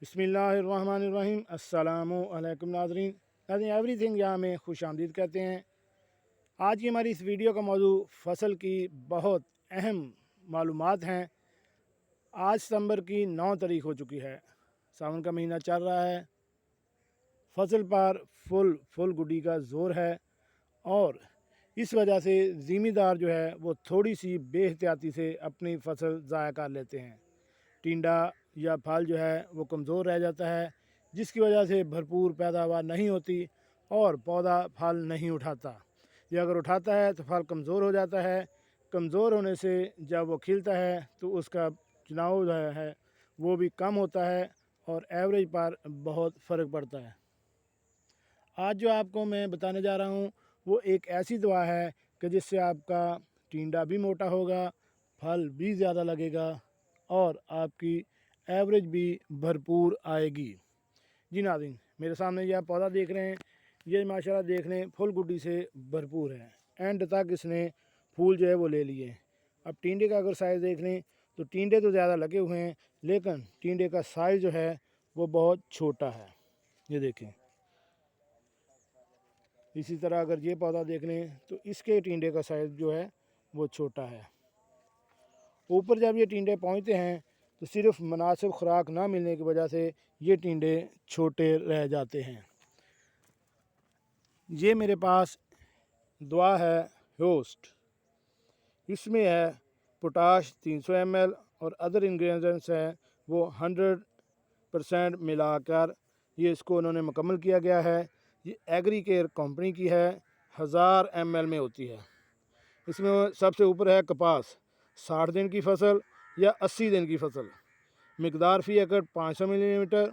बिस्मिल्लाहिर्रहमानिर्रहीम। अस्सलामु अलैकुम नाज़रीन। एवरीथिंग यहाँ में खुश आमदीद कहते हैं। आज की हमारी इस वीडियो का मौजू फ़सल की बहुत अहम मालूमात हैं। आज सितंबर की 9 तारीख हो चुकी है, सावन का महीना चल रहा है। फसल पर फुल गुडी का ज़ोर है और इस वजह से ज़मींदार जो है वो थोड़ी सी बेहतियाती से अपनी फसल ज़ाया कर लेते हैं। टिंडा या फल जो है वो कमज़ोर रह जाता है, जिसकी वजह से भरपूर पैदावार नहीं होती और पौधा फल नहीं उठाता, या अगर उठाता है तो फल कमज़ोर हो जाता है। कमज़ोर होने से जब वो खिलता है तो उसका चुनाव जो है वो भी कम होता है और एवरेज पर बहुत फ़र्क पड़ता है। आज जो आपको मैं बताने जा रहा हूँ वो एक ऐसी दवा है कि जिससे आपका टिंडा भी मोटा होगा, फल भी ज़्यादा लगेगा और आपकी एवरेज भी भरपूर आएगी। जी नाज़रीन, मेरे सामने ये आप पौधा देख रहे हैं, ये माशाल्लाह देख लें फुल गुड्डी से भरपूर है। एंड तक इसने फूल जो है वो ले लिए। अब टिंडे का अगर साइज़ देख लें तो टिंडे तो ज़्यादा लगे हुए हैं, लेकिन टिंडे का साइज़ जो है वो बहुत छोटा है। ये देखें। इसी तरह अगर ये पौधा देख लें तो इसके टिंडे का साइज़ जो है वो छोटा है। ऊपर जब ये टिंडे पहुँचते हैं तो सिर्फ मुनासिब खुराक ना मिलने की वजह से ये टिंडे छोटे रह जाते हैं। ये मेरे पास दवा है होस्ट, इसमें है पोटाश 300 ml और अदर इंग्रेडिएंट्स हैं वो 100% मिलाकर ये इसको उन्होंने मुकम्मल किया गया है। ये एग्री केयर कंपनी की है, 1000 ml में होती है। इसमें सबसे ऊपर है कपास 60 दिन की फसल या 80 दिन की फसल, मिकदार फ़ी एकड़ 500 मिलीमीटर।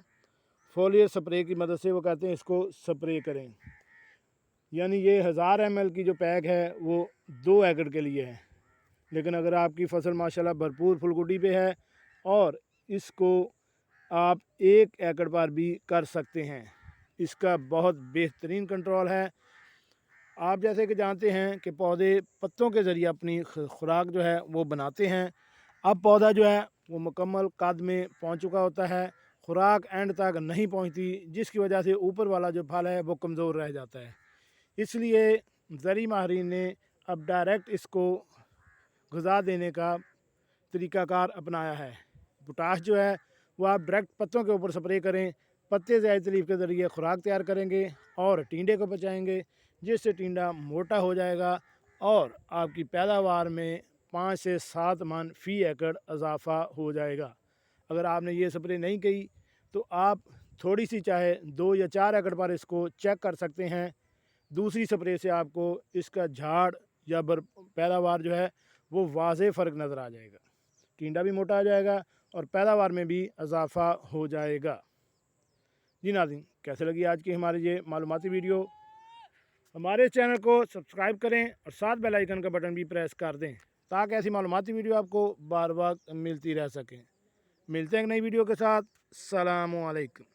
फोलियर स्प्रे की मदद से वो कहते हैं इसको स्प्रे करें, यानी ये 1000 ml की जो पैक है वो 2 एकड़ के लिए है। लेकिन अगर आपकी फसल माशाल्लाह भरपूर फुलगुडी पे है और इसको आप 1 एकड़ पर भी कर सकते हैं। इसका बहुत बेहतरीन कंट्रोल है। आप जैसे कि जानते हैं कि पौधे पत्तों के ज़रिए अपनी खुराक जो है वो बनाते हैं। अब पौधा जो है वो मुकम्मल कद में पहुंच चुका होता है, खुराक एंड तक नहीं पहुंचती, जिसकी वजह से ऊपर वाला जो फल है वो कमज़ोर रह जाता है। इसलिए ज़री माहिरीन ने अब डायरेक्ट इसको ग़िज़ा देने का तरीक़ाकार अपनाया है। पोटाश जो है वो आप डायरेक्ट पत्तों के ऊपर स्प्रे करें, पत्ते ज़ायद तलीफ़ के ज़रिए खुराक तैयार करेंगे और टिंडे को बचाएंगे, जिससे टिंडा मोटा हो जाएगा और आपकी पैदावार में 5 से 7 मन फ़ी एकड़ इजाफ़ा हो जाएगा। अगर आपने ये स्प्रे नहीं की तो आप थोड़ी सी चाहे 2 या 4 एकड़ पर इसको चेक कर सकते हैं। दूसरी स्प्रे से आपको इसका झाड़ या पैदावार जो है वो वाज़े फ़र्क नज़र आ जाएगा। टिंडा भी मोटा आ जाएगा और पैदावार में भी इजाफ़ा हो जाएगा। जी नाज़रीन, कैसे लगी आज की हमारी ये मालूमाती वीडियो? हमारे चैनल को सब्सक्राइब करें और साथ बेल आइकन का बटन भी प्रेस कर दें ताकि ऐसी मालूमाती वीडियो आपको बार बार मिलती रह सकें। मिलते हैं एक नई वीडियो के साथ। अस्सलामु अलैकुम।